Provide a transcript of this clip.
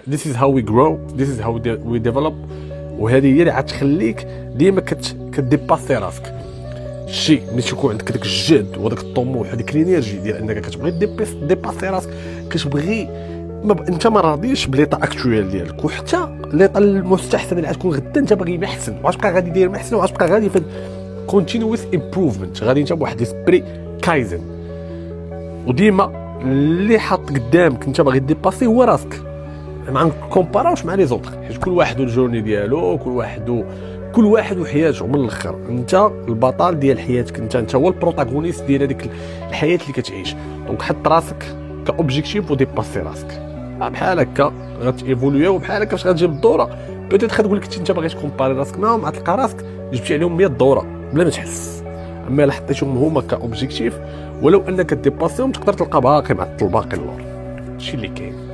this is how we grow, this is how we develop. وهذه هي اللي غتخليك ديما كديباسي راسك. الشيء ملي تكون عندك داك الجهد وداك الطموح وديك الانرجي ديال انك كتبغي ديباسي راسك، كتبغي انت ما راضيش بليطا اكطويل ديالك، وحتى ليطا المستحسن اللي غتكون غدا انت باغي محسن، واش بقى غادي داير محسن، واش بقى غادي في كونتينوس امبروفمنت، غادي انت بواحد اسبري كايزن. وديما اللي حاط قدامك انت باغي ديباسي هو راسك، ما نكومباراوش مع لي زوطر، حيت كل واحد والجورني ديالو، كل واحد وحياته. من الاخر انت البطل ديال حياتك، انت هو البروتاغونيست ديال هذيك الحياه اللي كتعيش. دونك حط راسك كاوبجيكتيف وديباسي راسك، بحال هكا غتيفولوي، وبحال هكا فاش غتجيب الدوره بيتيت غتقول لك انت باغي تكومباري راسك معاهم، غتلقى راسك جبتي عليهم 100 دوره بلا ما تحس. اما الا حطيتهم هما كاوبجيكتيف ولو انك ديباسيهم، تقدر تلقى باقي مع الباقي اللور. هادشي اللي كاين.